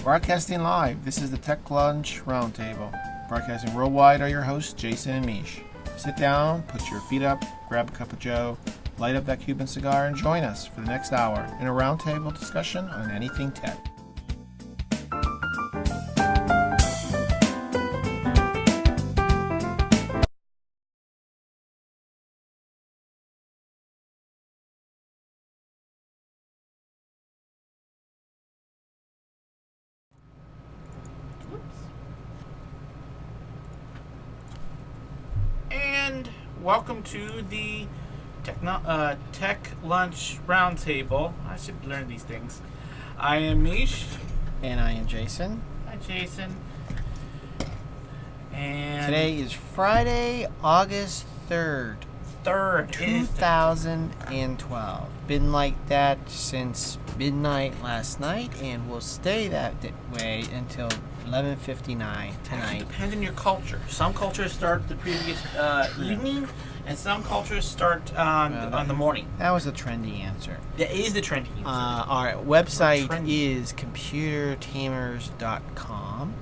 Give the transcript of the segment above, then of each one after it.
Broadcasting live, this is the Tech Lunch Roundtable. Broadcasting worldwide are your hosts, Jason and Mish. Sit down, put your feet up, grab a cup of joe, light up that Cuban cigar, and join us for the next hour in a roundtable discussion on anything tech. And welcome to the Tech Lunch Roundtable. I should learn these things. I am Mish. And I am Jason. Hi, Jason. And today is Friday, August 3rd. 2012. Been like that since midnight last night, and will stay that way until 11:59 tonight. It depends on your culture. Some cultures start the previous evening, and some cultures start on the morning. That was a trendy answer. That is the trendy answer. Our website is computertamers.com.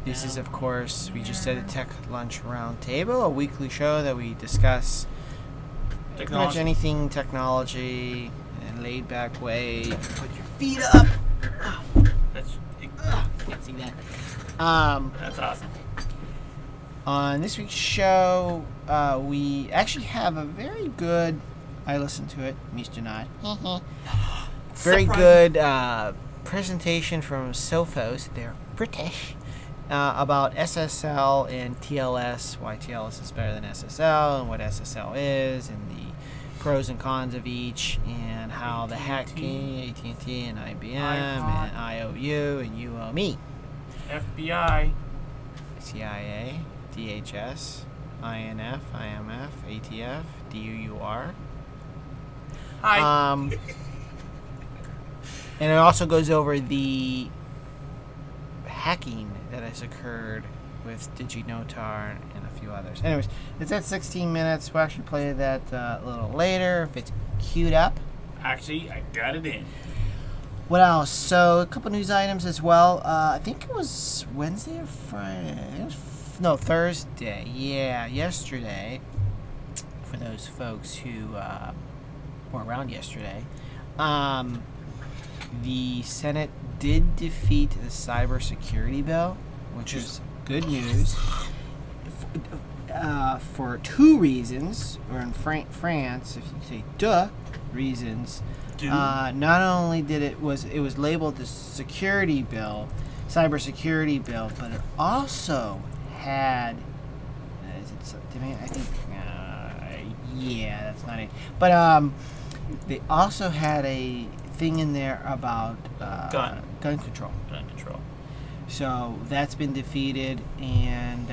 This is, of course, we just said a Tech Lunch Roundtable, a weekly show that we discuss pretty much anything technology in a laid-back way. Put your feet up. Can't see that. That's awesome. On this week's show, we actually have a very good, I listened to it, Mr. Nod, very good presentation from Sophos, they're British, about SSL and TLS, why TLS is better than SSL, and what SSL is, and the pros and cons of each, and how the hacking, AT&T and IBM, and IOU, and UOME. FBI. CIA, DHS, INF, IMF, ATF, DUUR. Hi. And it also goes over the hacking that has occurred with DigiNotar and a few others. Anyways, it's at 16 minutes. We'll actually play that a little later if it's queued up. Actually, I got it in. What else? So, a couple news items as well. I think it was Wednesday or Friday. Thursday. Yeah, yesterday. For those folks who were around yesterday, the Senate did defeat the cybersecurity bill, which is good news. For two reasons, or in France, if you say reasons. Not only did it was labeled the security bill, cybersecurity bill, but it also had I think that's not it. But they also had a thing in there about gun control. So that's been defeated, and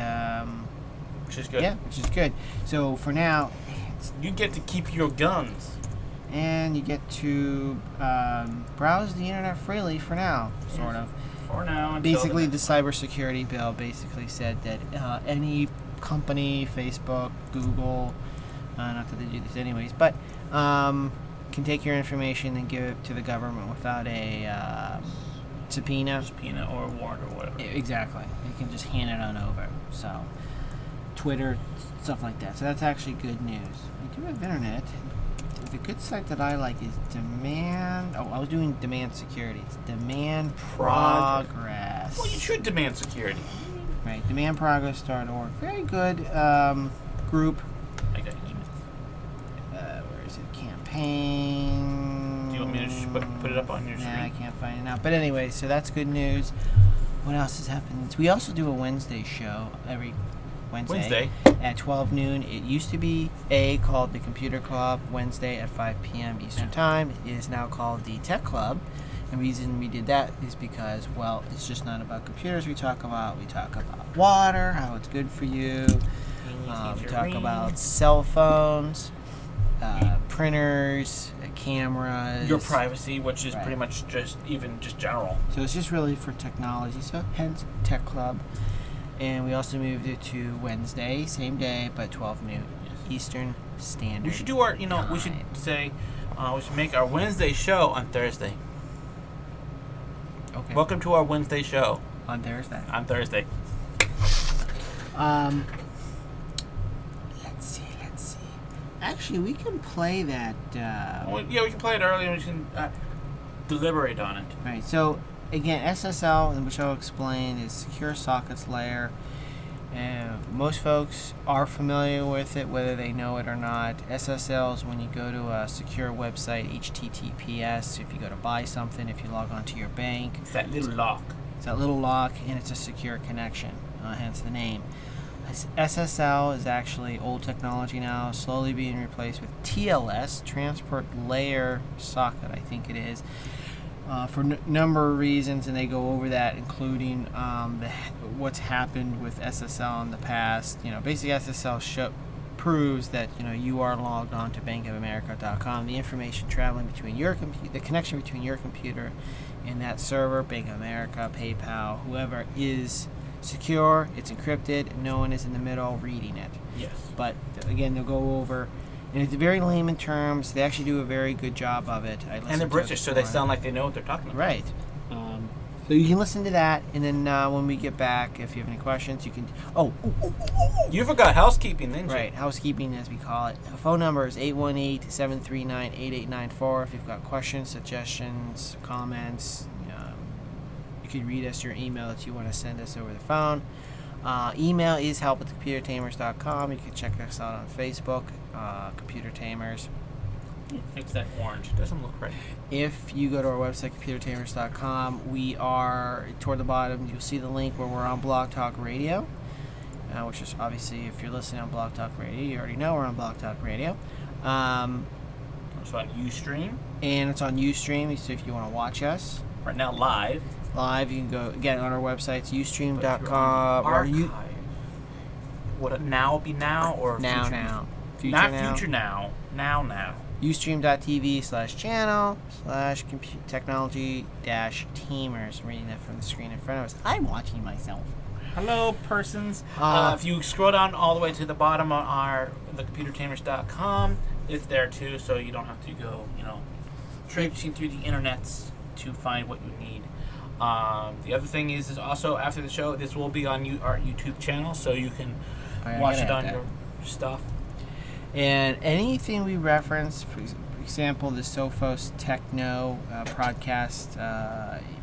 which is good. Yeah, which is good. So for now, you get to keep your guns. And you get to browse the internet freely for now, sort of. For now. Basically, the cybersecurity bill basically said that any company, Facebook, Google, not that they do this anyways, but can take your information and give it to the government without a subpoena or warrant or whatever. Exactly. You can just hand it on over. So, Twitter, stuff like that. So that's actually good news. We do have internet. The good site that I like is Demand. Oh, I was doing Demand Security. It's Demand Progress. Well, you should demand security. Right, demandprogress.org. Very good group. I got emails. Where is it? Campaign. Do you want me to put it up on your screen? Nah, I can't find it now. But anyway, so that's good news. What else is happening? We also do a Wednesday show every Wednesday at 12 noon. It used to be called the Computer Club, Wednesday at 5 p.m. Eastern Time. It is now called the Tech Club. And the reason we did that is because, well, it's just not about computers we talk about water, how it's good for you. We talk about cell phones, printers, cameras. Your privacy, which is pretty much just general. So it's just really for technology. So hence Tech Club. And we also moved it to Wednesday, same day, but 12 noon Eastern Standard. We should do our, we should say, we should make our Wednesday show on Thursday. Okay. Welcome to our Wednesday show. On Thursday. On Thursday. Let's see. Actually, we can play that. We can play it early and we can deliberate on it. Right. So again, SSL, which I'll explain, is Secure Sockets Layer. Most folks are familiar with it, whether they know it or not. SSL is when you go to a secure website, HTTPS. If you go to buy something, if you log on to your bank, It's that little lock. it's that little lock, and it's a secure connection, hence the name. SSL is actually old technology now, slowly being replaced with TLS, Transport Layer Socket, I think it is, for a number of reasons, and they go over that, including what's happened with SSL in the past. Basically SSL proves that you are logged on to bankofamerica.com. The information traveling between your the connection between your computer and that server, Bank of America, PayPal, whoever, is secure, it's encrypted, no one is in the middle reading it. Yes. But again, they'll go over, and it's very layman terms. They actually do a very good job of it. And they're British, so they sound like they know what they're talking about. Right. So you can listen to that, and then when we get back, if you have any questions, you can... You forgot housekeeping, didn't you? Right, housekeeping as we call it. The phone number is 818-739-8894. If you've got questions, suggestions, comments, you can read us your email that you want to send us over the phone. Email is help@computertamers.com. You can check us out on Facebook, Computer Tamers. Makes that orange. It doesn't look right. If you go to our website, computertamers.com, we are, toward the bottom, you'll see the link where we're on Blog Talk Radio, which is obviously, if you're listening on Blog Talk Radio, you already know we're on Blog Talk Radio. It's on Ustream. And it's on Ustream, so if you want to watch us. Right now, live, you can go, again, on our websites, ustream.com. Would it now be now or now, future? now. Future Not now. Future now. Now. Ustream.tv/channel/technology-teamers. I'm reading that from the screen in front of us. I'm watching myself. Hello, persons. If you scroll down all the way to the bottom on the computertamers.com, it's there too, so you don't have to go, traipsing through the internets to find what you need. The other thing is also after the show, this will be on our YouTube channel, so you can watch it on your stuff. And anything we reference, for example, the Sophos Techno podcast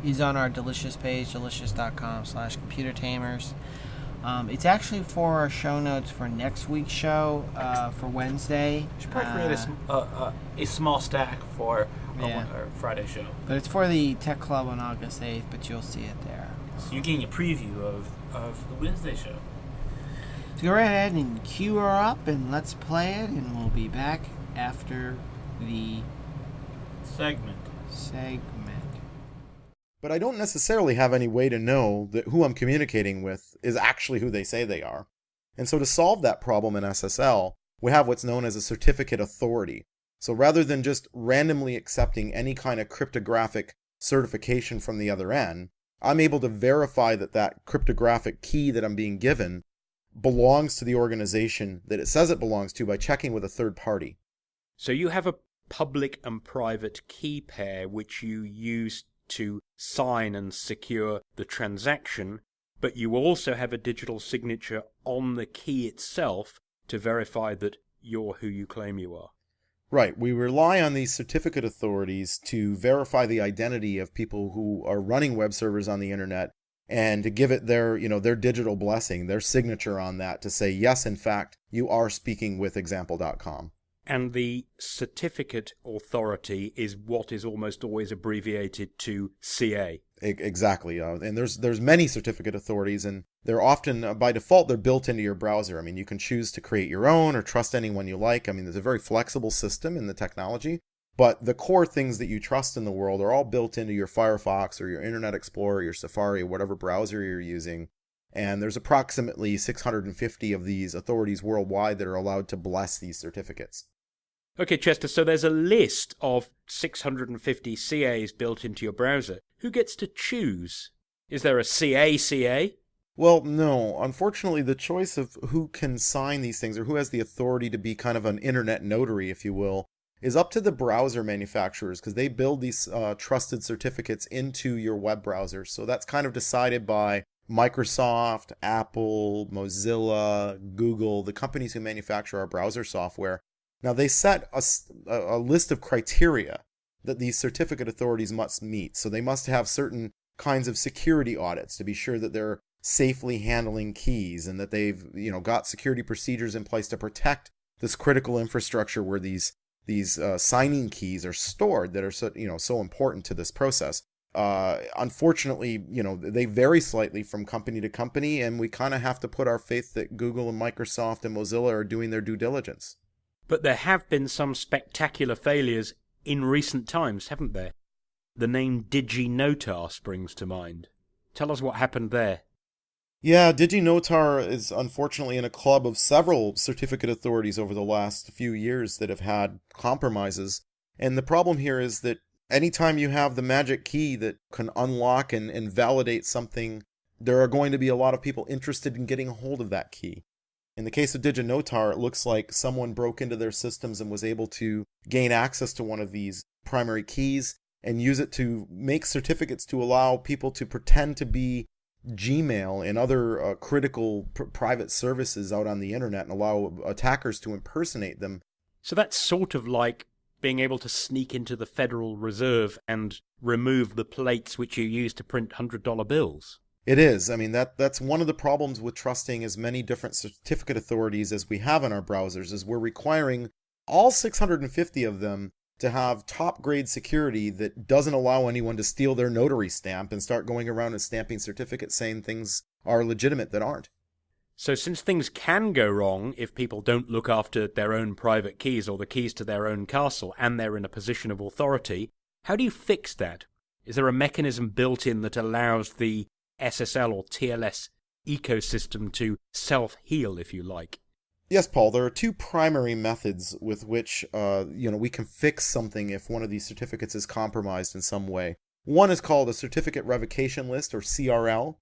is on our Delicious page, delicious.com/computertamers. It's actually for our show notes for next week's show for Wednesday. You should probably create a small stack for our Friday show. But it's for the Tech Club on August 8th, but you'll see it there. So you're getting a preview of the Wednesday show. So go right ahead and cue her up and let's play it, and we'll be back after the segment. But I don't necessarily have any way to know that who I'm communicating with is actually who they say they are. And so to solve that problem in SSL, we have what's known as a certificate authority. So rather than just randomly accepting any kind of cryptographic certification from the other end, I'm able to verify that that cryptographic key that I'm being given belongs to the organization that it says it belongs to by checking with a third party. So you have a public and private key pair which you use to sign and secure the transaction, but you also have a digital signature on the key itself to verify that you're who you claim you are. Right. We rely on these certificate authorities to verify the identity of people who are running web servers on the internet, and to give it their digital blessing, their signature on that to say, yes, in fact, you are speaking with example.com. And the certificate authority is what is almost always abbreviated to CA. Exactly. And there's many certificate authorities, and they're often, by default, they're built into your browser. I mean, you can choose to create your own or trust anyone you like. I mean, there's a very flexible system in the technology. But the core things that you trust in the world are all built into your Firefox or your Internet Explorer, your Safari, or whatever browser you're using. And there's approximately 650 of these authorities worldwide that are allowed to bless these certificates. Okay, Chester, so there's a list of 650 CAs built into your browser. Who gets to choose? Is there a CA? Well, no. Unfortunately, the choice of who can sign these things or who has the authority to be kind of an internet notary, if you will, is up to the browser manufacturers, because they build these trusted certificates into your web browser. So that's kind of decided by Microsoft, Apple, Mozilla, Google, the companies who manufacture our browser software. Now, they set a list of criteria that these certificate authorities must meet. So they must have certain kinds of security audits to be sure that they're safely handling keys, and that they've got security procedures in place to protect this critical infrastructure where these signing keys are stored that are so important to this process. Unfortunately, they vary slightly from company to company, and we kind of have to put our faith that Google and Microsoft and Mozilla are doing their due diligence. But there have been some spectacular failures in recent times, haven't there? The name DigiNotar springs to mind. Tell us what happened there. Yeah, DigiNotar is unfortunately in a club of several certificate authorities over the last few years that have had compromises. And the problem here is that anytime you have the magic key that can unlock and validate something, there are going to be a lot of people interested in getting a hold of that key. In the case of DigiNotar, it looks like someone broke into their systems and was able to gain access to one of these primary keys and use it to make certificates to allow people to pretend to be Gmail and other critical private services out on the internet and allow attackers to impersonate them. So that's sort of like being able to sneak into the Federal Reserve and remove the plates which you use to print $100 bills. It is. I mean, that's one of the problems with trusting as many different certificate authorities as we have in our browsers, is we're requiring all 650 of them to have top-grade security that doesn't allow anyone to steal their notary stamp and start going around and stamping certificates saying things are legitimate that aren't. So since things can go wrong if people don't look after their own private keys or the keys to their own castle and they're in a position of authority, how do you fix that? Is there a mechanism built in that allows the SSL or TLS ecosystem to self-heal, if you like? Yes, Paul, there are two primary methods with which we can fix something if one of these certificates is compromised in some way. One is called a certificate revocation list, or CRL,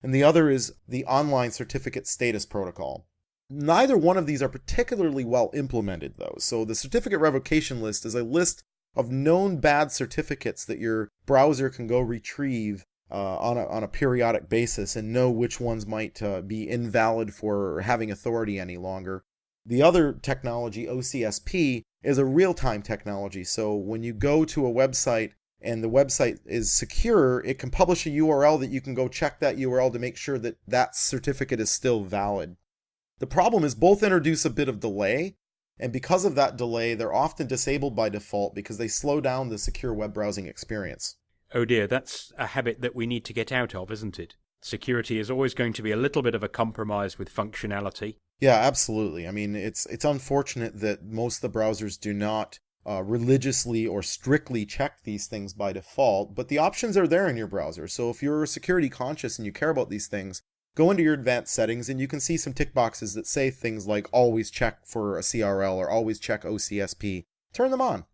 and the other is the online certificate status protocol. Neither one of these are particularly well implemented, though. So the certificate revocation list is a list of known bad certificates that your browser can go retrieve on a periodic basis and know which ones might be invalid for having authority any longer. The other technology, OCSP, is a real-time technology. So when you go to a website and the website is secure, it can publish a URL that you can go check that URL to make sure that that certificate is still valid. The problem is both introduce a bit of delay, and because of that delay, they're often disabled by default because they slow down the secure web browsing experience. Oh dear, that's a habit that we need to get out of, isn't it? Security is always going to be a little bit of a compromise with functionality. Yeah, absolutely. I mean, it's unfortunate that most of the browsers do not religiously or strictly check these things by default, but the options are there in your browser. So if you're security conscious and you care about these things, go into your advanced settings and you can see some tick boxes that say things like always check for a CRL or always check OCSP. Turn them on.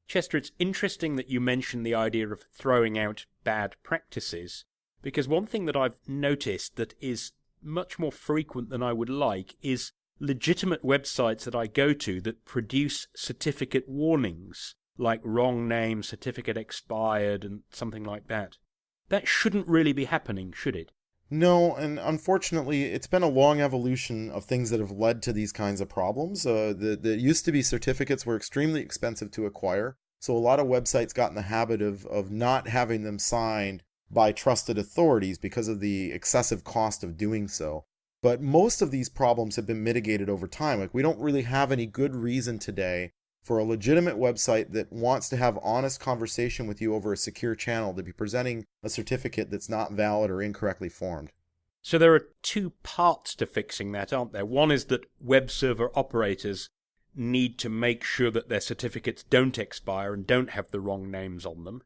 Chester, it's interesting that you mentioned the idea of throwing out bad practices, because one thing that I've noticed that is much more frequent than I would like is legitimate websites that I go to that produce certificate warnings, like wrong name, certificate expired, and something like that. That shouldn't really be happening, should it? No, and unfortunately, it's been a long evolution of things that have led to these kinds of problems. The used to be certificates were extremely expensive to acquire, so a lot of websites got in the habit of not having them signed by trusted authorities because of the excessive cost of doing so. But most of these problems have been mitigated over time. Like, we don't really have any good reason today for a legitimate website that wants to have honest conversation with you over a secure channel to be presenting a certificate that's not valid or incorrectly formed. So there are two parts to fixing that, aren't there? One is that web server operators need to make sure that their certificates don't expire and don't have the wrong names on them.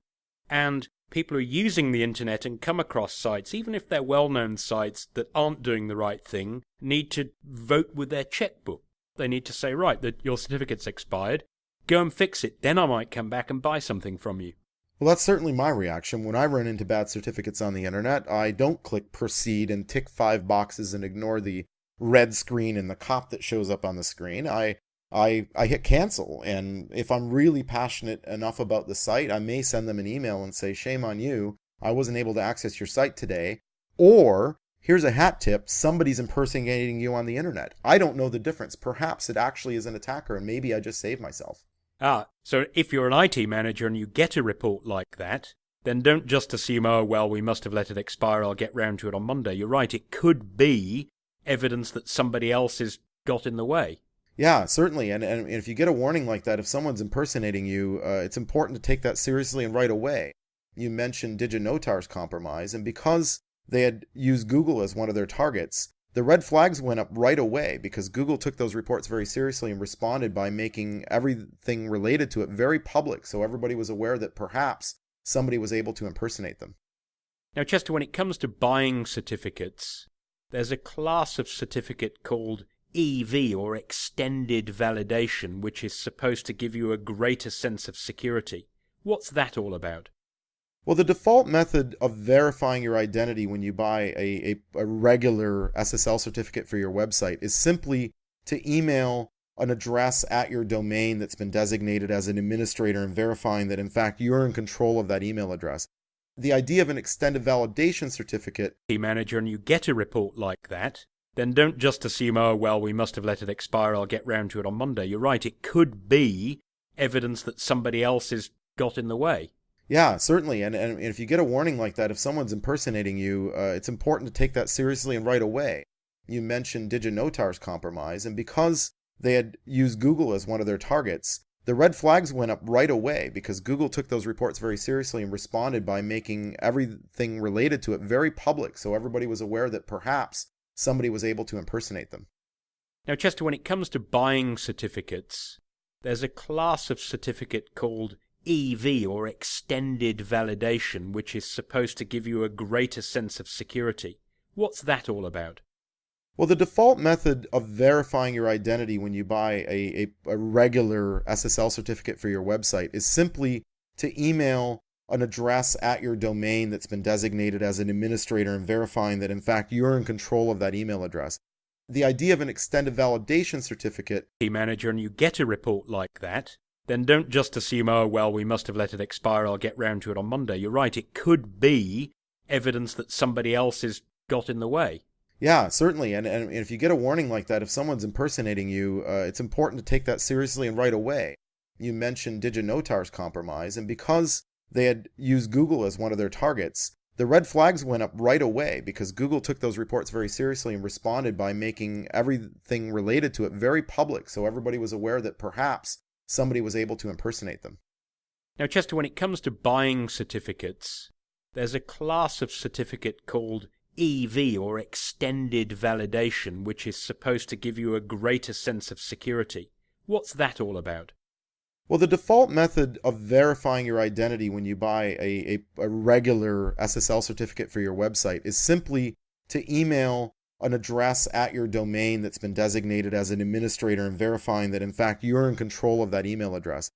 And people who are using the internet and come across sites, even if they're well-known sites that aren't doing the right thing, need to vote with their checkbook. They need to say, right, that your certificate's expired, go and fix it, then I might come back and buy something from you. Well, that's certainly my reaction. When I run into bad certificates on the internet, I don't click proceed and tick 5 boxes and ignore the red screen and the cop that shows up on the screen. I I hit cancel. And if I'm really passionate enough about the site, I may send them an email and say, shame on you, I wasn't able to access your site today. Or, here's a hat tip, somebody's impersonating you on the internet. I don't know the difference. Perhaps it actually is an attacker and maybe I just saved myself. So if you're an IT manager and you get a report like that, then don't just assume, oh, well, we must have let it expire, I'll get round to it on Monday. You're right, it could be evidence that somebody else has got in the way. Yeah, certainly. And if you get a warning like that, if someone's impersonating you, it's important to take that seriously and right away. You mentioned DigiNotar's compromise, and because they had used Google as one of their targets, the red flags went up right away because Google took those reports very seriously and responded by making everything related to it very public, so everybody was aware that perhaps somebody was able to impersonate them. Now, Chester, when it comes to buying certificates, there's a class of certificate called EV, or Extended Validation, which is supposed to give you a greater sense of security. What's that all about? Well, the default method of verifying your identity when you buy a regular SSL certificate for your website is simply to email an address at your domain that's been designated as an administrator and verifying that, in fact, you're in control of that email address. The idea of an extended validation certificate... Manager, and you get a report like that, then don't just assume, oh, well, we must have let it expire, I'll get round to it on Monday. You're right, it could be evidence that somebody else has got in the way. Yeah, certainly. And if you get a warning like that, if someone's impersonating you, it's important to take that seriously and right away. You mentioned DigiNotar's compromise, and because they had used Google as one of their targets, the red flags went up right away because Google took those reports very seriously and responded by making everything related to it very public, so everybody was aware that perhaps somebody was able to impersonate them. Now, Chester, when it comes to buying certificates, there's a class of certificate called EV, or Extended Validation, which is supposed to give you a greater sense of security. What's that all about? Well, the default method of verifying your identity when you buy a regular SSL certificate for your website is simply to email an address at your domain that's been designated as an administrator and verifying that, in fact, you're in control of that email address. The idea of an extended validation certificate... Manager, and you get a report like that, then don't just assume, oh, well, we must have let it expire, I'll get round to it on Monday. You're right, it could be evidence that somebody else has got in the way. Yeah, certainly. And if you get a warning like that, if someone's impersonating you, it's important to take that seriously and right away. You mentioned DigiNotar's compromise, and because they had used Google as one of their targets, the red flags went up right away because Google took those reports very seriously and responded by making everything related to it very public, so everybody was aware that perhaps somebody was able to impersonate them. Now, Chester, when it comes to buying certificates, there's a class of certificate called EV, or Extended Validation, which is supposed to give you a greater sense of security. What's that all about? Well, the default method of verifying your identity when you buy a regular SSL certificate for your website is simply to email an address at your domain that's been designated as an administrator and verifying that, in fact, you're in control of that email address.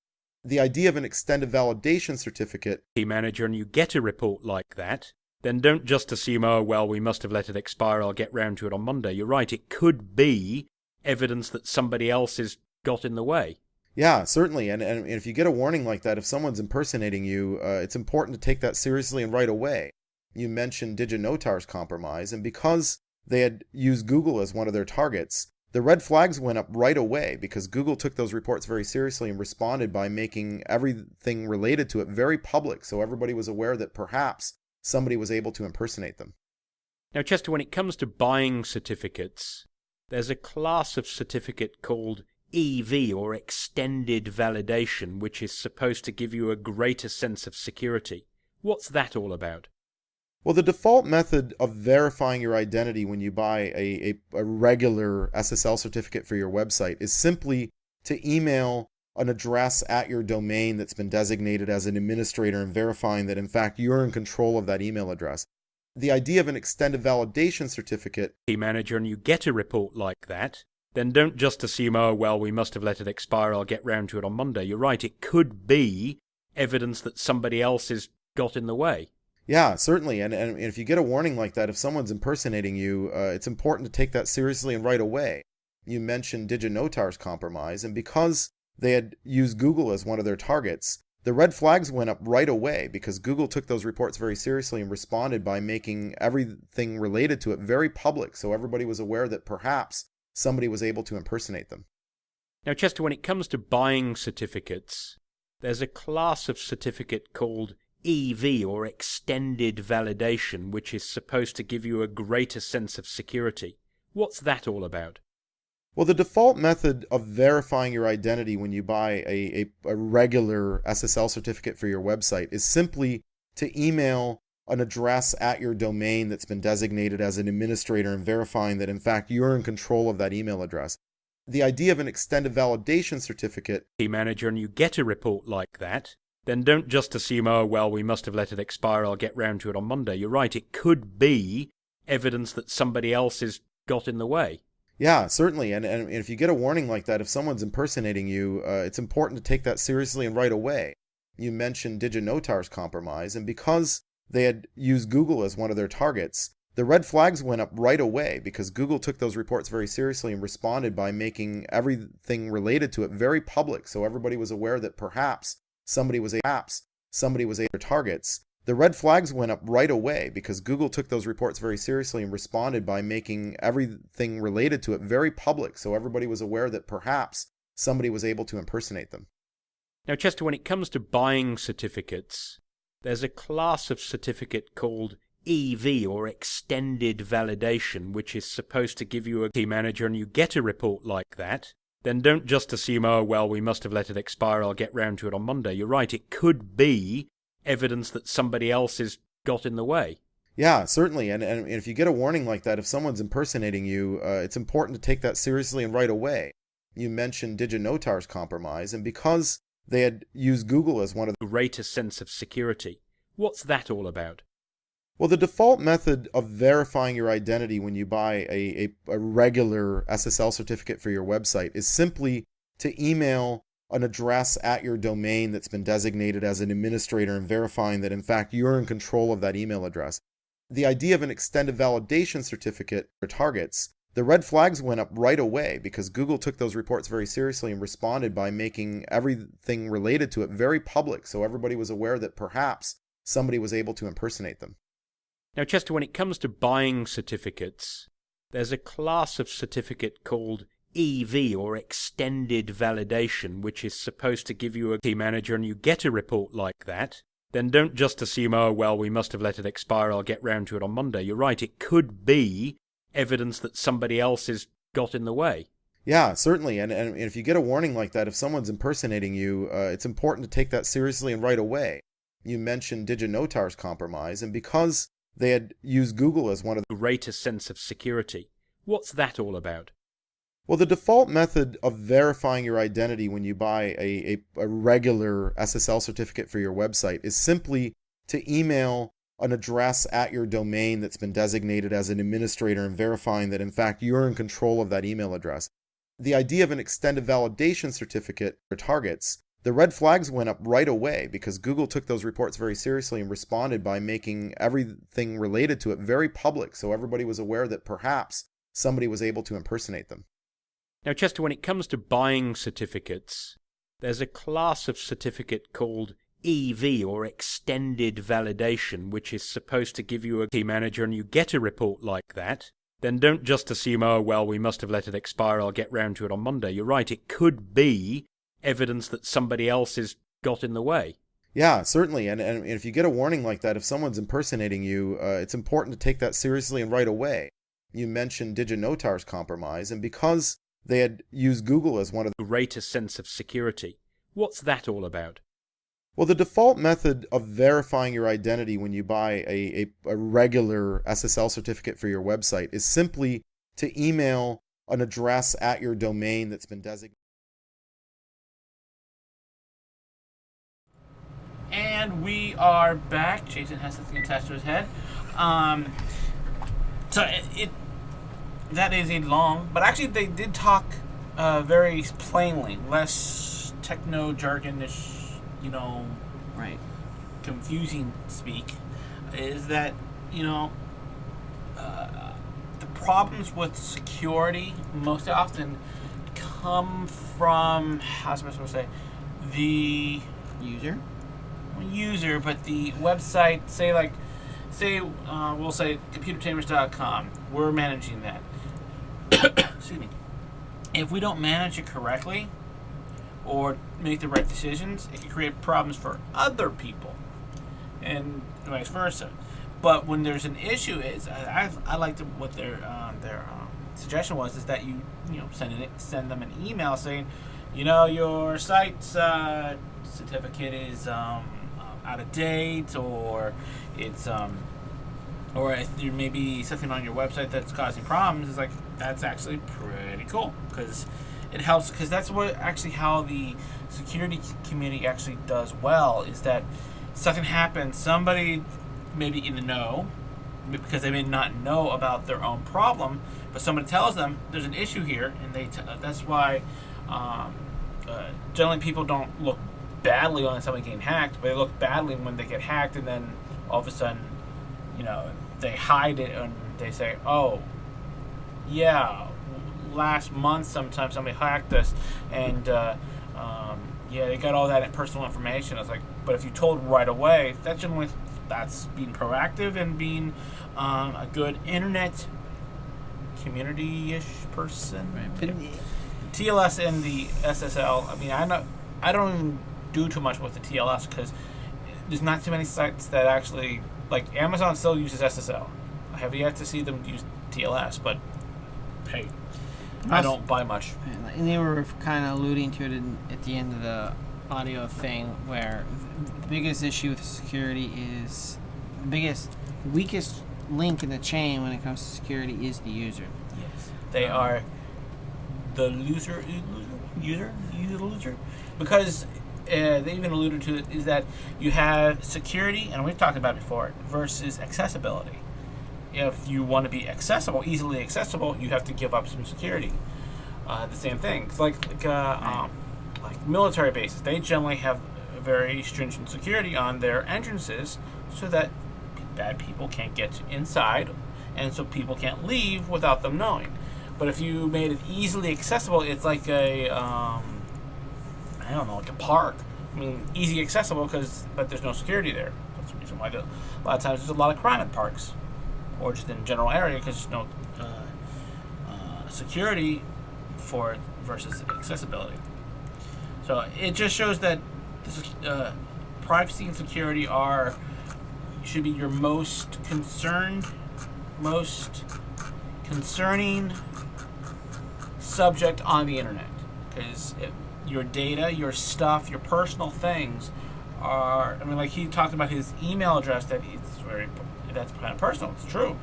The idea of an extended validation certificate... Manager, and you get a report like that, then don't just assume, oh, well, we must have let it expire, I'll get round to it on Monday. You're right, it could be evidence that somebody else has got in the way. Yeah, certainly. And if you get a warning like that, if someone's impersonating you, it's important to take that seriously and right away. You mentioned DigiNotar's compromise, and because they had used Google as one of their targets, the red flags went up right away because Google took those reports very seriously and responded by making everything related to it very public, so everybody was aware that perhaps somebody was able to impersonate them. Now, Chester, when it comes to buying certificates, there's a class of certificate called EV, or Extended Validation, which is supposed to give you a greater sense of security. What's that all about? Well, the default method of verifying your identity when you buy a regular SSL certificate for your website is simply to email an address at your domain that's been designated as an administrator and verifying that, in fact, you're in control of that email address. The idea of an extended validation certificate... Manager, and you get a report like that, then don't just assume, oh, well, we must have let it expire, I'll get round to it on Monday. You're right, it could be evidence that somebody else has got in the way. Yeah, certainly. And if you get a warning like that, if someone's impersonating you, it's important to take that seriously and right away. You mentioned DigiNotar's compromise, and because they had used Google as one of their targets, the red flags went up right away because Google took those reports very seriously and responded by making everything related to it very public, so everybody was aware that perhaps somebody was able to impersonate them. Now, Chester, when it comes to buying certificates, there's a class of certificate called EV, or Extended Validation, which is supposed to give you a greater sense of security. What's that all about? Well, the default method of verifying your identity when you buy a regular SSL certificate for your website is simply to email an address at your domain that's been designated as an administrator and verifying that, in fact, you're in control of that email address. The idea of an extended validation certificate... Manager, and you get a report like that, then don't just assume, oh, well, we must have let it expire, I'll get round to it on Monday. You're right, it could be evidence that somebody else has got in the way. Yeah, certainly. And if you get a warning like that, if someone's impersonating you, it's important to take that seriously and right away. You mentioned DigiNotar's compromise, and because they had used Google as one of their targets, the red flags went up right away because Google took those reports very seriously and responded by making everything related to it very public, so everybody was aware that perhaps somebody was their targets. The red flags went up right away because Google took those reports very seriously and responded by making everything related to it very public, so everybody was aware that perhaps somebody was able to impersonate them. Now, Chester, when it comes to buying certificates, there's a class of certificate called EV, or Extended Validation, which is supposed to give you a key manager, and you get a report like that, then don't just assume, oh, well, we must have let it expire, I'll get round to it on Monday. You're right, it could be evidence that somebody else has got in the way. Yeah, certainly. And if you get a warning like that, if someone's impersonating you, it's important to take that seriously and right away. You mentioned DigiNotar's compromise, and because they had used Google as one of the... Greater sense of security. What's that all about? Well, the default method of verifying your identity when you buy a regular SSL certificate for your website is simply to email an address at your domain that's been designated as an administrator and verifying that, in fact, you're in control of that email address. The idea of an extended validation certificate for targets, the red flags went up right away because Google took those reports very seriously and responded by making everything related to it very public, so everybody was aware that perhaps somebody was able to impersonate them. Now, Chester, when it comes to buying certificates, there's a class of certificate called EV, or Extended Validation, which is supposed to give you a key manager, and you get a report like that, then don't just assume, oh, well, we must have let it expire, I'll get round to it on Monday. You're right, it could be evidence that somebody else has got in the way. Yeah, certainly. And if you get a warning like that, if someone's impersonating you, it's important to take that seriously and right away. You mentioned DigiNotar's compromise, and because they had used Google as one of the... Greater sense of security. What's that all about? Well, the default method of verifying your identity when you buy a regular SSL certificate for your website is simply to email an address at your domain that's been designated as an administrator and verifying that, in fact, you're in control of that email address. The idea of an extended validation certificate for targets, the red flags went up right away because Google took those reports very seriously and responded by making everything related to it very public, so everybody was aware that perhaps somebody was able to impersonate them. Now, Chester, when it comes to buying certificates, there's a class of certificate called EV, or Extended Validation, which is supposed to give you a key manager, and you get a report like that, then don't just assume, oh, well, we must have let it expire, I'll get round to it on Monday. You're right, it could be evidence that somebody else has got in the way. Yeah, certainly. And if you get a warning like that, if someone's impersonating you, it's important to take that seriously and right away. You mentioned DigiNotar's compromise, and because they had used Google as one of the... Greater sense of security. What's that all about? Well, the default method of verifying your identity when you buy a regular SSL certificate for your website is simply to email an address at your domain that's been designated. And we are back. Jason has something attached to his head. That is a long, but actually they did talk very plainly, less techno-jargonish, Right. confusing speak, is that, the problems with security most often come from, how am I supposed to say, the user, but the website, we'll say computertamers.com. We're managing that. Excuse me. If we don't manage it correctly or make the right decisions, it can create problems for other people, and vice versa. But when there's an issue, I liked what their suggestion was, is that you send them an email saying, your site's certificate is out of date, or it's or if there may be something on your website that's causing problems. It's like, that's actually pretty cool, because it helps, because that's how the security community actually does well, is that something happens, somebody maybe in the know, because they may not know about their own problem, but somebody tells them there's an issue here, and that's why generally people don't look badly on somebody getting hacked, but they look badly when they get hacked, and then all of a sudden, they hide it, and they say, oh, yeah, last month sometime somebody hacked us, and they got all that personal information. It's like, but if you told right away, that's being proactive and being a good internet community-ish person. Right. Yeah. TLS and the SSL. I mean, I don't even do too much with the TLS, because there's not too many sites that actually, like Amazon still uses SSL. I have yet to see them use TLS, but hey, I don't buy much. And they were kind of alluding to it at the end of the audio thing, where the biggest issue with security is the weakest link in the chain when it comes to security is the user. Yes, they are the user, because they even alluded to it, is that you have security, and we've talked about it before, versus accessibility. If you want to be easily accessible, you have to give up some security. The same thing. It's like military bases. They generally have very stringent security on their entrances, so that bad people can't get inside, and so people can't leave without them knowing. But if you made it easily accessible, it's like like a park. I mean, easy accessible, but there's no security there. That's the reason why a lot of times there's a lot of crime at parks, or just in general area, because there's no security for it versus accessibility. So it just shows that privacy and security should be your most concerning subject on the internet, because your data, your stuff, your personal things are. I mean, like he talked about his email address, that's kind of personal. It's true.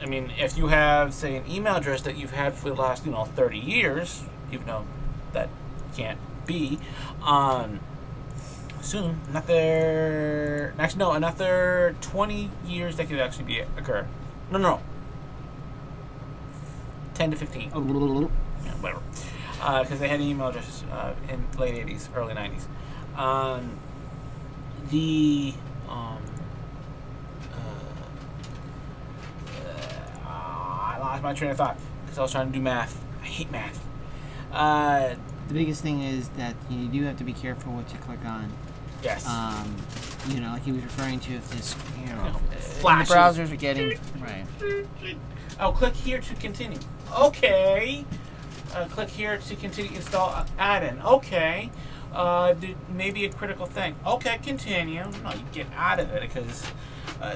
I mean, if you have, say, an email address that you've had for the last 30 years, even though that can't be, soon another 20 years that could actually occur. No. 10 to 15. Yeah, whatever. Because they had email addresses in late 80s, early 90s. I lost my train of thought because I was trying to do math. I hate math. The biggest thing is that you do have to be careful what you click on. Yes. Like he was referring to, if this, flashes. The browsers are getting right. Oh, click here to continue. Okay. Click here to continue install add-in. Okay. Maybe a critical thing. Okay, continue. No, you get out of it, because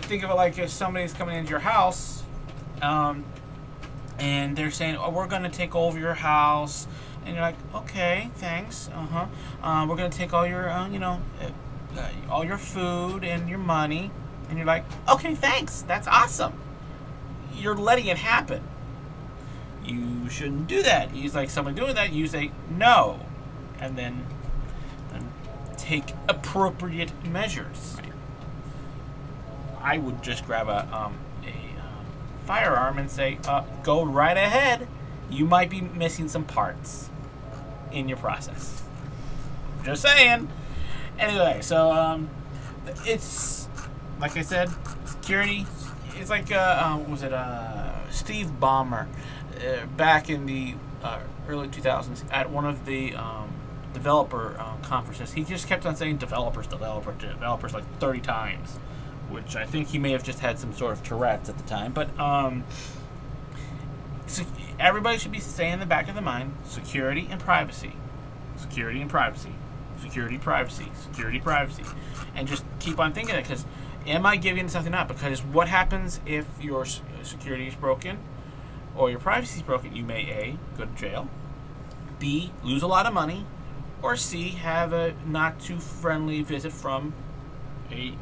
think of it like if somebody's coming into your house, and they're saying, "Oh, we're going to take over your house," and you're like, "Okay, thanks. We're going to take all your, all your food and your money," and you're like, "Okay, thanks. That's awesome." You're letting it happen. You shouldn't do that. He's like, someone doing that, you say no, and then take appropriate measures. Right. I would just grab a firearm and say, go right ahead. You might be missing some parts in your process. Just saying. Anyway, so it's like I said, security. It's like what was it? Steve Ballmer, back in the early 2000s, at one of the developer conferences, he just kept on saying developers like 30 times, which I think he may have just had some sort of Tourette's at the time. But so everybody should be saying in the back of the mind, security and privacy. Security and privacy. Security, privacy. Security, privacy. And just keep on thinking it, because am I giving something up? Because what happens if your security is broken or your privacy is broken? You may A, go to jail, B, lose a lot of money, or C, have a not too friendly visit from a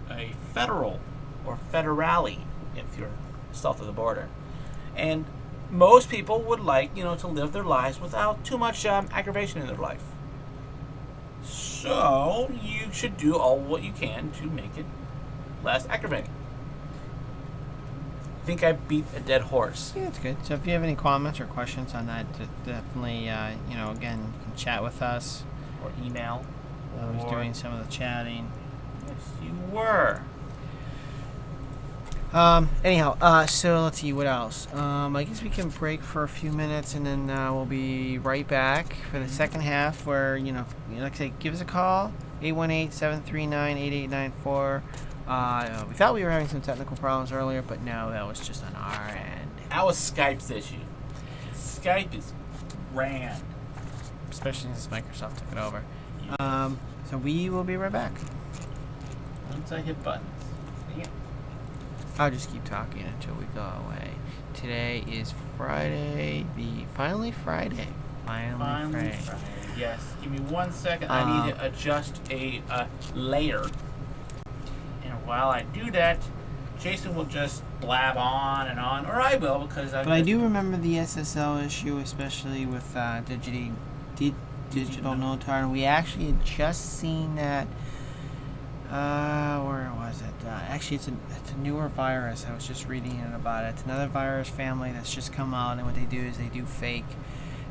federal or federale if you're south of the border. And most people would like, to live their lives without too much aggravation in their life. So you should do all what you can to make it less aggravating. I think I beat a dead horse. Yeah, that's good. So if you have any comments or questions on that, definitely, again, you can chat with us. Or email. I was doing some of the chatting. Yes, you were. Anyhow, so let's see, what else? I guess we can break for a few minutes, and then we'll be right back for the second half where, like I say, give us a call, 818-739-8894. We thought we were having some technical problems earlier, but no, that was just on our end. That was Skype's issue. Skype is grand. Especially since Microsoft took it over. So we will be right back. Once I hit buttons. Yeah. I'll just keep talking until we go away. Today is Friday, Finally Friday. Yes. Give me 1 second. I need to adjust a layer. And while I do that, Jason will just blab on and on, or I will, because I do remember the SSL issue, especially with digital notar. We actually had just seen that. Where was it? Actually, it's a newer virus. I was just reading about it. It's another virus family that's just come out, and what they do is they do fake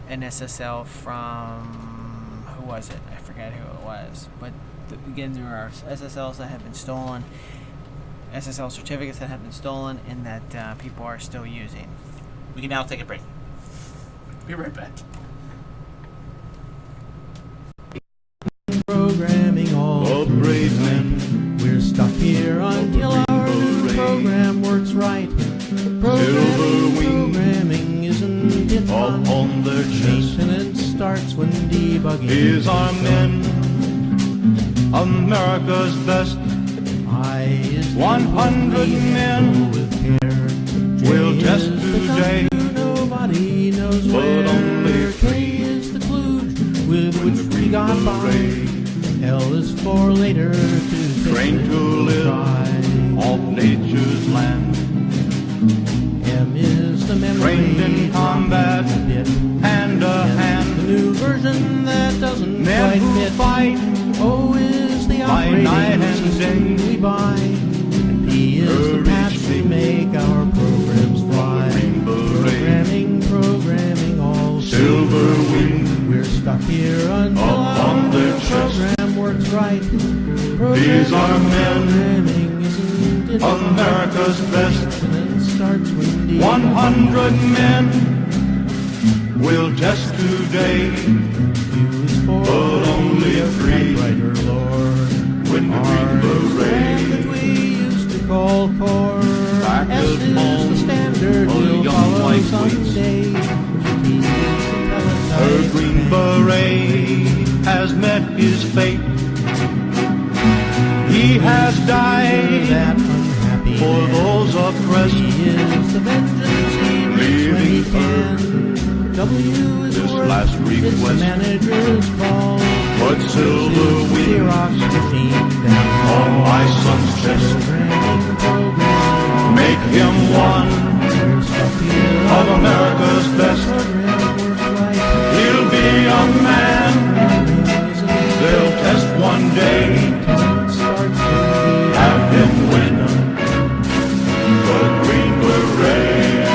an SSL from, who was it? I forget who it was. But again, there are SSLs that have been stolen, SSL certificates that have been stolen, and that people are still using. We can now take a break. Be right back. Programming all brave men. We're stuck here until our new program works right. Programming isn't it fun? On their chest Maintenance starts when debugging. is our men, America's best. 100 men with care. will J test is the today, country nobody knows but where. only K three is the kludge with which we got by. Hooray. L is for later to Trained to live off nature's land, M is the memory. trained in combat, bit. hand to The hand, new version that doesn't men quite who fit. fight O is the by operating night and system day. we buy. And P is the Courage patch to sing. make our programs fly. Green Beret. Programming all silver wing, We're stuck here until Up our on their program works right. These are men, Programming isn't it fun? America's best. Maintenance starts when debugging. 100 men will test today, Q is for but only three typewriter lore. when the R Green is the brand that Beret. we used to call core. Back S at is the home, standard a we'll young follow white someday. T is the Her teletype Green man. Beret has met his fate. He has That died unhappy for man. those oppressed. He is the vengeance he reaps when he Leaving can. W is this work. last It's the request. manager's call. But silver This is the wings Xerox machine down on my son's chest Programming. make him one We're stuck here of America's best. program works right. He'll be a man they'll test one day, have him win the Green Beret.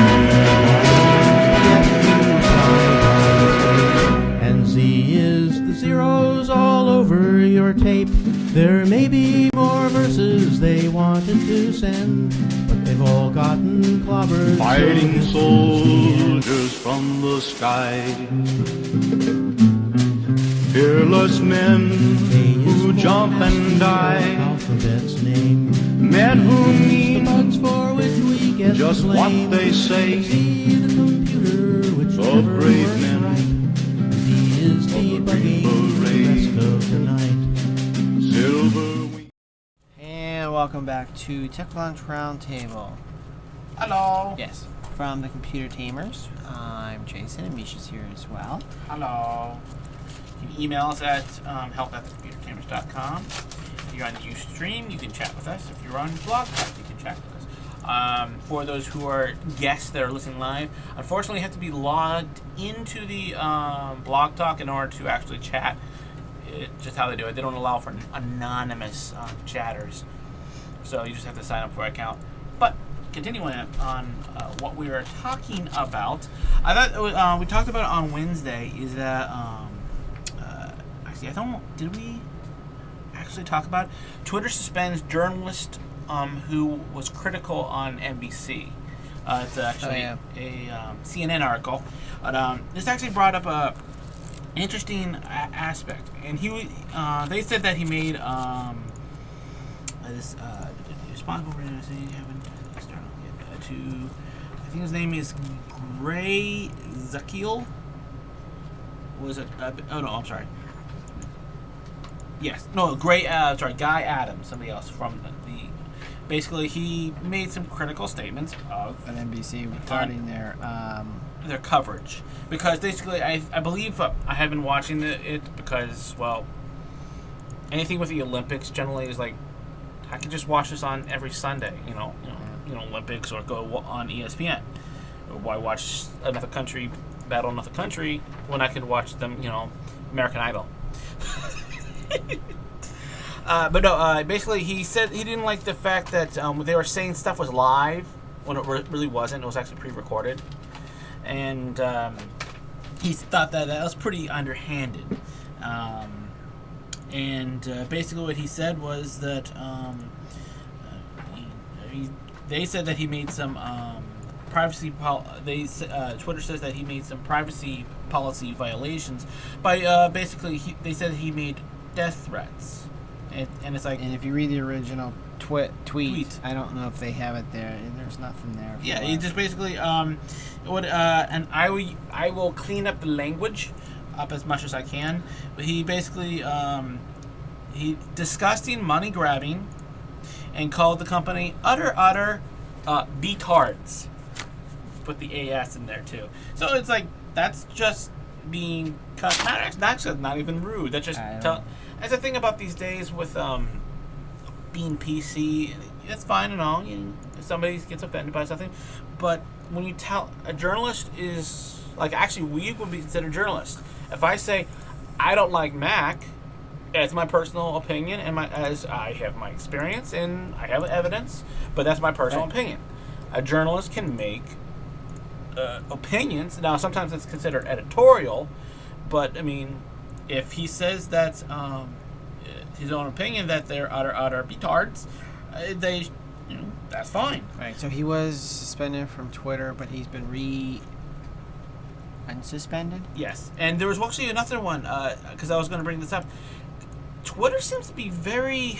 And Z is the zeros all over your tape. There may be more verses they wanted to send, but they They've all gotten clobbered. Fighting soldiers from the sky. Fearless men who jump and die. Alphabet's name. Men who The mean bugs for which we get just the what blame. they say. See the computer which The never brave works men right. He is debugging the rest of the night. Silver wing. And welcome back to Tech Launch Roundtable. Hello. Yes, from the Computer Tamers. I'm Jason, and Misha's here as well. Hello. You can email us at help@thecomputertamers.com. If you're on Ustream, you can chat with us. If you're on Blogtalk, you can chat with us. For those who are guests that are listening live, unfortunately, you have to be logged into the Blog Talk in order to actually chat. It's just how they do it. They don't allow for anonymous chatters, so you just have to sign up for an account. But continuing on what we were talking about, I thought we talked about it on Wednesday. Is that actually I don't did we actually talk about it? Twitter suspends journalist who was critical on NBC. It's actually a CNN article. But this actually brought up a interesting aspect, and they said that he made this responsible for to I think his name is Gray Zakiel. Was it? Oh no, I'm sorry. Yes, no, Guy Adams, somebody else from the. Basically, he made some critical statements of At NBC regarding their coverage, because basically I believe I have been watching it because, well, anything with the Olympics generally is like I can just watch this on every Sunday, you know Olympics, or go on ESPN. Why watch another country battle another country when I could watch them, American Idol. But no, basically he said he didn't like the fact that they were saying stuff was live when it really wasn't. It was actually pre-recorded. And he thought that was pretty underhanded. Basically what he said was that they said that he made some privacy. Twitter says that he made some privacy policy violations by basically they said he made death threats. And it's like, and if you read the original tweet, I don't know if they have it there. There's nothing there. Yeah, he just basically and I will clean up the language up as much as I can. But he basically he disgusting, money grabbing, and called the company utter betards. Put the AS in there too. So it's like that's just being cut. That's not even rude. That's just That's the thing about these days with being PC. It's fine and all. If somebody gets offended by something, but when you tell a journalist is like, actually we would be considered journalists. If I say I don't like Mac, it's my personal opinion, and as I have my experience and I have evidence, but that's my personal opinion. A journalist can make opinions. Now sometimes it's considered editorial, but I mean, if he says that's his own opinion that they're utter betards, that's fine. Right. So he was suspended from Twitter, but he's been unsuspended. Yes, and there was actually another one because I was going to bring this up. Twitter seems to be very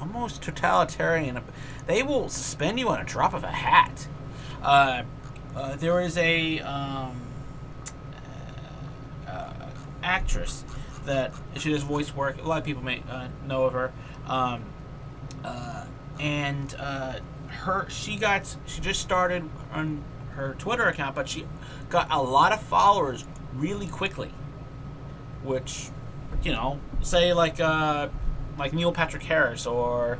almost totalitarian. They will suspend you on a drop of a hat. There is a actress that she does voice work. A lot of people may know of her, and she just started on her Twitter account, but she got a lot of followers really quickly, which say like Neil Patrick Harris or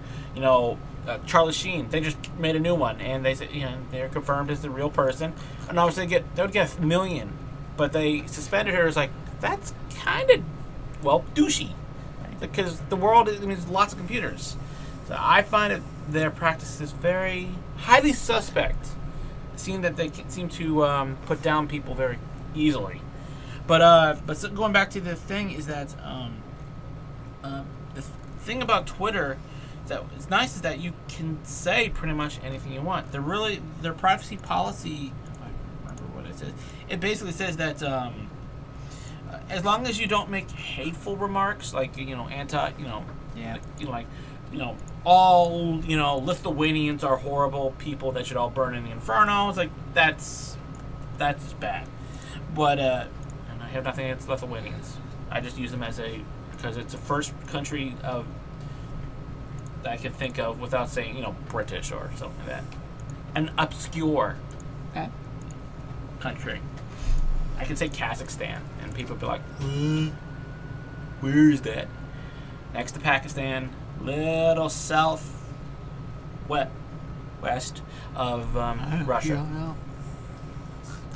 Charlie Sheen. They just made a new one, and they said they're confirmed as the real person, and obviously they would get 1 million, but they suspended her. It's like, that's kind of douchey, because the world there's lots of computers. So I find that their practice is very highly suspect, seeing that they seem to put down people very easily. But going back to the thing is that the thing about Twitter So it's nice is that you can say pretty much anything you want. Their privacy policy, if I remember what it says, it basically says that as long as you don't make hateful remarks, like anti, all Lithuanians are horrible people that should all burn in the inferno. It's like that's bad. But and I have nothing against Lithuanians. I just use them because it's the first country that I can think of without saying British or something like that. An obscure country. I can say Kazakhstan, and people be like, "Where is that?" Next to Pakistan, little west of Russia. You don't know?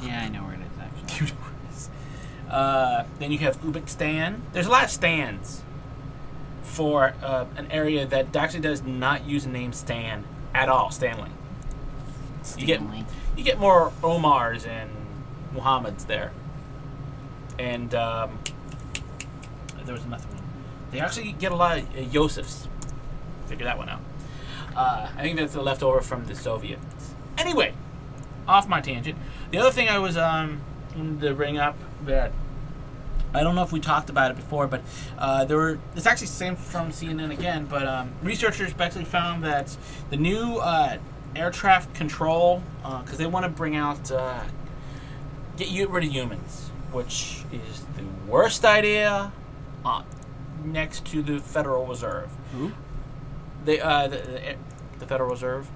Yeah, I know where it is actually. You know where it is. Then you have Uzbekistan. There's a lot of stands for an area that actually does not use the name Stan at all. Stanley. You get more Omars and Muhammad's there, and there was another one. They actually get a lot of Yosefs. Figure that one out. I think that's the leftover from the Soviets. Anyway, off my tangent. The other thing I was wanted to bring up that I don't know if we talked about it before, but it's actually same from CNN again. But researchers basically found that the new air traffic control, because they want to bring out get rid of humans, which is the worst idea next to the Federal Reserve. Who? The Federal Reserve,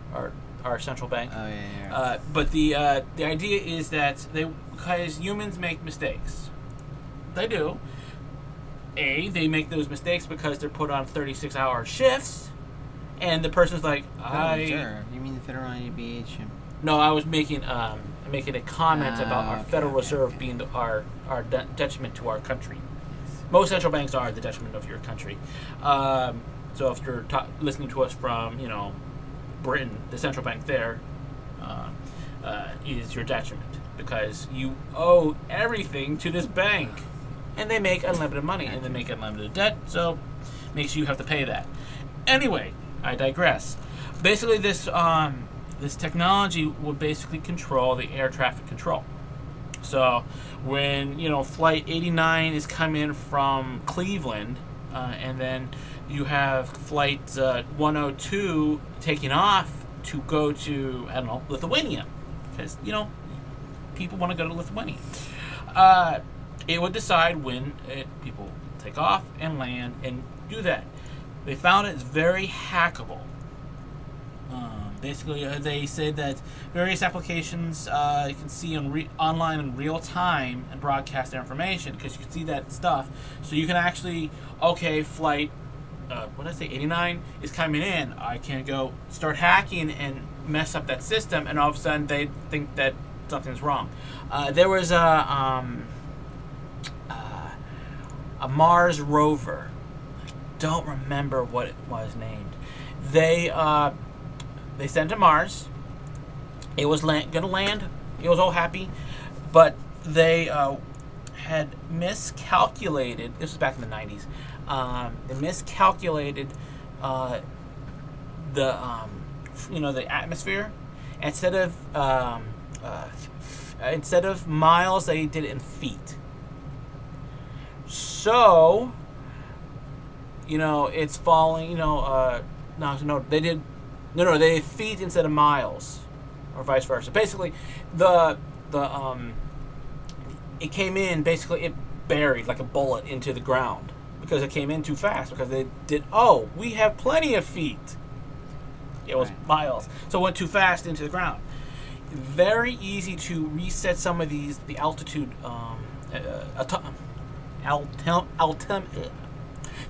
our central bank. Oh yeah. But the idea is that because humans make mistakes. They do. They make those mistakes because they're put on 36-hour shifts, and the person's like, Reserve. You mean the Federal IBH? No, I was making a comment about our Federal Reserve okay. being our detriment to our country. Most central banks are the detriment of your country. So if you're listening to us from Britain, the central bank there is your detriment because you owe everything to this bank, and they make unlimited money and they make unlimited debt, so makes you have to pay that. Anyway, I digress. Basically, this technology will basically control the air traffic control. So when flight 89 is coming from Cleveland, and then you have flight 102 taking off to go to Lithuania, because people want to go to Lithuania. It would decide when people take off and land and do that. They found it's very hackable. Basically, they said that various applications you can see online in real time and broadcast their information because you can see that stuff. So you can actually, flight, 89 is coming in. I can go start hacking and mess up that system, and all of a sudden they think that something's wrong. There was a Mars rover. I don't remember what it was named. They sent to Mars. It was going to land. It was all happy, but they had miscalculated. This was back in the 90s. They miscalculated the atmosphere. Instead of miles, they did it in feet. So, it's falling. They did. No, they did feet instead of miles, or vice versa. Basically, it came in. Basically, it buried like a bullet into the ground because it came in too fast. Because they did. Oh, we have plenty of feet. It was miles, so it went too fast into the ground. Very easy to reset some of the altitude.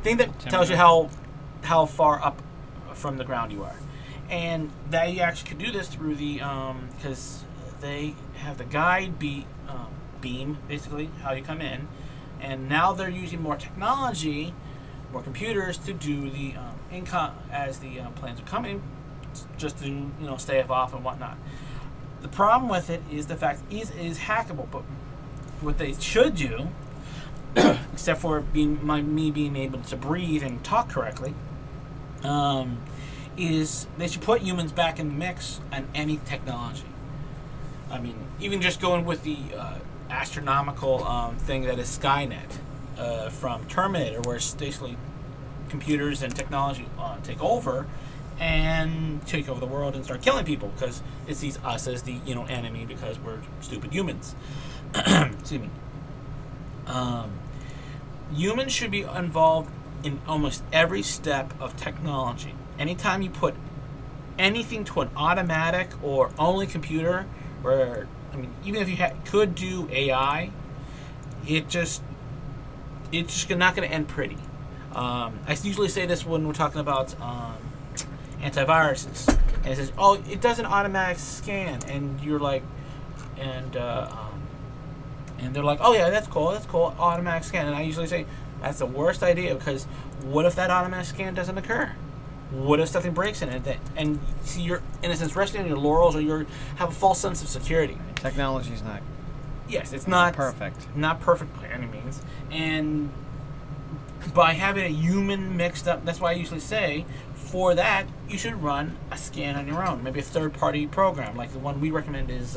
Thing that tells you how far up from the ground you are. And that you actually could do this through the because they have the guide beam, basically how you come in, and now they're using more technology, more computers to do the income as the planes are coming, just to stave off and whatnot. The problem with it is the fact it is hackable, but what they should do, except for me being able to breathe and talk correctly, is they should put humans back in the mix on any technology. I mean, even just going with the astronomical thing that is Skynet from Terminator, where it's basically computers and technology take over and take over the world and start killing people because it sees us as the enemy because we're stupid humans. Excuse me. Humans should be involved in almost every step of technology. Anytime you put anything to an automatic or only computer, where even if you could do AI, it's just not going to end pretty. I usually say this when we're talking about antiviruses, and it says, "Oh, it does an automatic scan," and you're like, and they're like, "Oh yeah, that's cool, automatic scan." And I usually say, that's the worst idea, because what if that automatic scan doesn't occur? What if something breaks in it? And see, you're in a sense resting on your laurels, or you have a false sense of security. Technology is not. Yes, it's not perfect. Not perfect by any means, and by having a human mixed up, that's why I usually say, for that, you should run a scan on your own. Maybe a third-party program, like the one we recommend is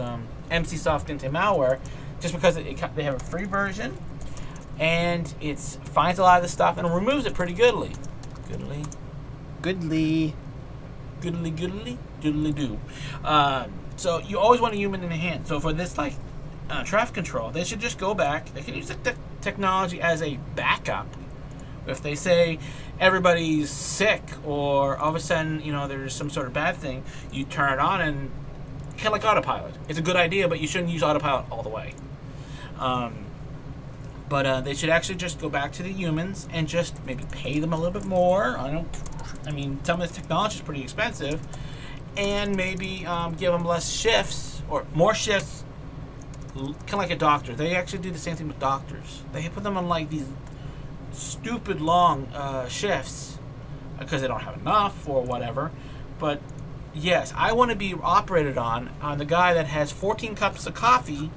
MCSoft Anti-Malware, just because they have a free version, and it finds a lot of the stuff and removes it pretty goodly. Goodly do. So you always want a human in the hand. So for this, traffic control, they should just go back. They can use the technology as a backup. If they say everybody's sick, or all of a sudden, there's some sort of bad thing, you turn it on and kind of like autopilot. It's a good idea, but you shouldn't use autopilot all the way. But they should actually just go back to the humans and just maybe pay them a little bit more. Some of this technology is pretty expensive, and maybe give them less shifts or more shifts, kind of like a doctor. They actually do the same thing with doctors. They put them on these stupid long shifts because they don't have enough or whatever. But yes, I want to be operated on the guy that has 14 cups of coffee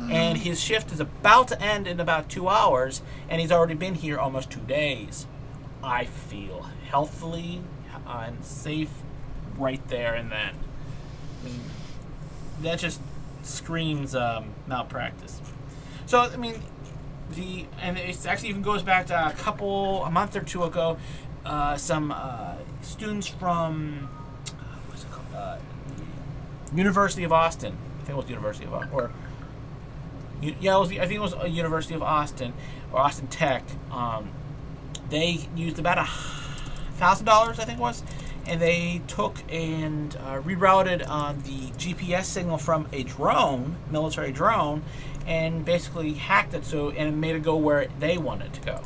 and his shift is about to end in about 2 hours and he's already been here almost 2 days. I feel healthily and safe right there and then. That just screams malpractice. So and it actually even goes back to a month or two ago. Some students from University of Austin. I think it was University of Austin, I think it was University of Austin or Austin Tech. They used about $1,000, I think it was, and they took and rerouted the GPS signal from a drone, military drone, and basically hacked it and it made it go where they wanted to go.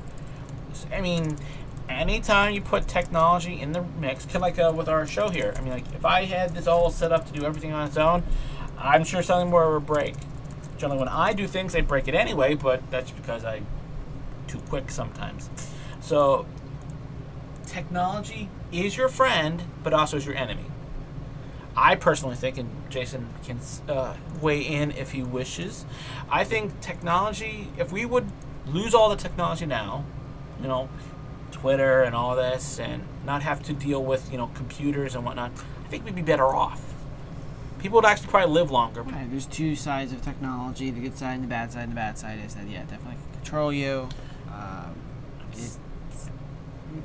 Anytime you put technology in the mix, kind of like with our show here. If I had this all set up to do everything on its own, I'm sure something more would break. Generally, when I do things, I break it anyway, but that's because I'm too quick sometimes. So, technology is your friend, but also is your enemy. I personally think, and Jason can weigh in if he wishes, I think technology, if we would lose all the technology now, Twitter and all this, and not have to deal with, computers and whatnot, I think we'd be better off. People would actually probably live longer. Right, there's two sides of technology, the good side and the bad side. And the bad side is that, definitely can control you.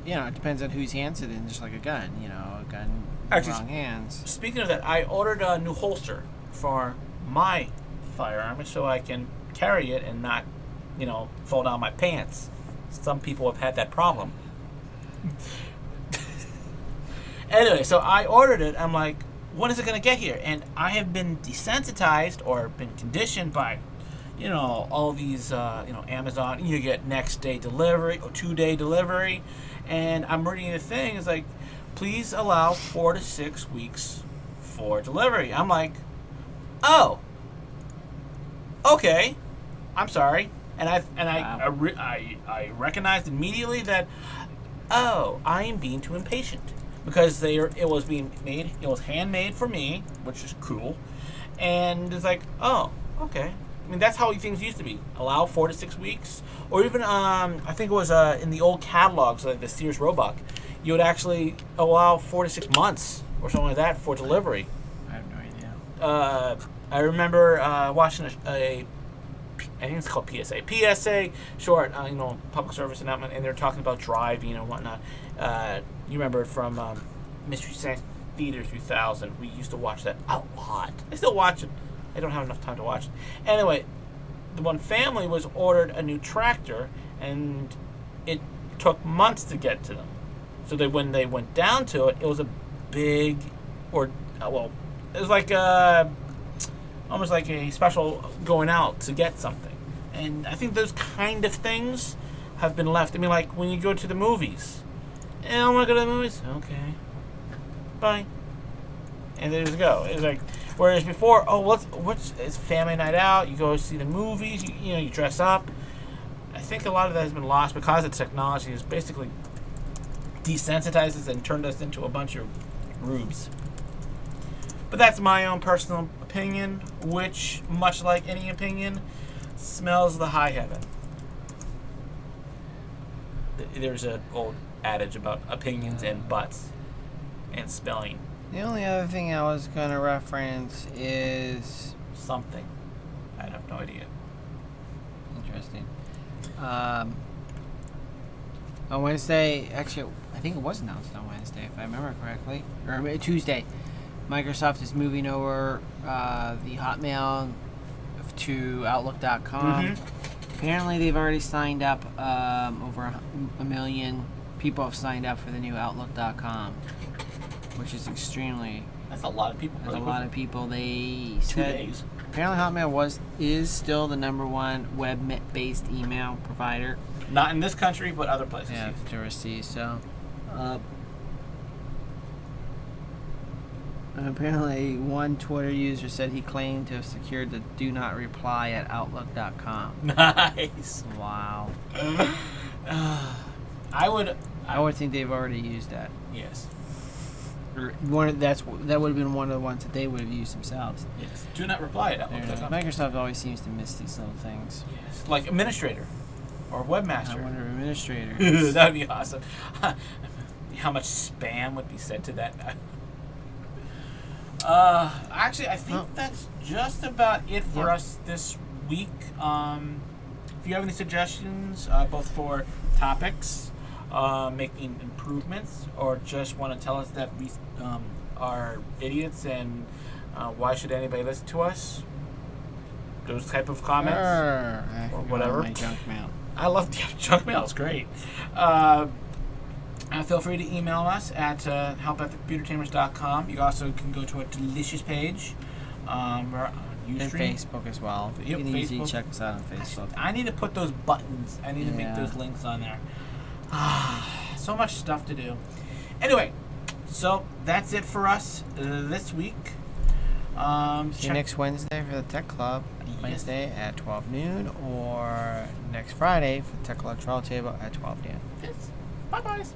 It depends on whose hands it in, just like a gun. A gun in the wrong hands. Speaking of that, I ordered a new holster for my firearm so I can carry it and not, fall down my pants. Some people have had that problem. Anyway, so I ordered it. I'm like, when is it going to get here? And I have been desensitized or been conditioned by, all these, Amazon. You get next day delivery or 2-day delivery. And I'm reading the thing. It's like, please allow 4 to 6 weeks for delivery. I'm like, oh, okay. I'm sorry. And I recognized immediately that, I am being too impatient. Because it was handmade for me, which is cool, and it's like, oh, okay. That's how things used to be. Allow 4 to 6 weeks, or even I think it was in the old catalogs, like the Sears Roebuck, you would actually allow 4 to 6 months or something like that for delivery. I have no idea. I remember watching I think it's called PSA, short, public service announcement, and they're talking about driving and whatnot. You remember it from Mystery Science Theater 3000. We used to watch that a lot. I still watch it. I don't have enough time to watch it. Anyway, the one family was ordered a new tractor, and it took months to get to them. So when they went down to it, it was a big, it was like almost like a special going out to get something. And I think those kind of things have been left. I mean, like when you go to the movies. I want to go to the movies. Okay. Bye. And there you go. It's like, whereas before, it's family night out. You go see the movies. You dress up. I think a lot of that has been lost because of technology. Is basically desensitized us and turned us into a bunch of rubes. But that's my own personal opinion, which, much like any opinion, smells the high heaven. There's an old adage about opinions and butts and spelling. The only other thing I was going to reference is... something. I have no idea. Interesting. On Wednesday, actually, I think it was announced on Wednesday, if I remember correctly, or Tuesday, Microsoft is moving over the Hotmail to Outlook.com. Mm-hmm. Apparently, they've already signed up. Over a million people have signed up for the new Outlook.com, which is extremely... That's a lot of people. That's a lot of people. They 2 said days. apparently Hotmail is still the #1 web-based email provider. Not in this country, but other places. Yeah, tourists. So, apparently, one Twitter user said he claimed to have secured the "Do Not Reply" at Outlook.com. Nice. Wow. I would think they've already used that. Yes. Or that would have been one of the ones that they would have used themselves. Yes. Do not reply at Outlook.com. Microsoft always seems to miss these little things. Yes. Like administrator or webmaster. I wonder if administrator. That would be awesome. How much spam would be sent to that? Actually, I think that's just about it for us this week. If you have any suggestions, both for topics, making improvements, or just want to tell us that we are idiots and why should anybody listen to us, those type of comments or whatever. My junk mail. I love junk mail. It's great. Feel free to email us at help@thecomputertamers.com. You also can go to a delicious page. We're on And Ustream. Facebook as well. Yep, You can easily Facebook. check us out on Facebook. I need to put those buttons. I need to make those links on there. So much stuff to do. Anyway, so that's it for us this week. See you next Wednesday for the Tech Club. Wednesday at 12 noon, or next Friday for the Tech Club Trial Table at 12 noon. Yes. Bye, guys.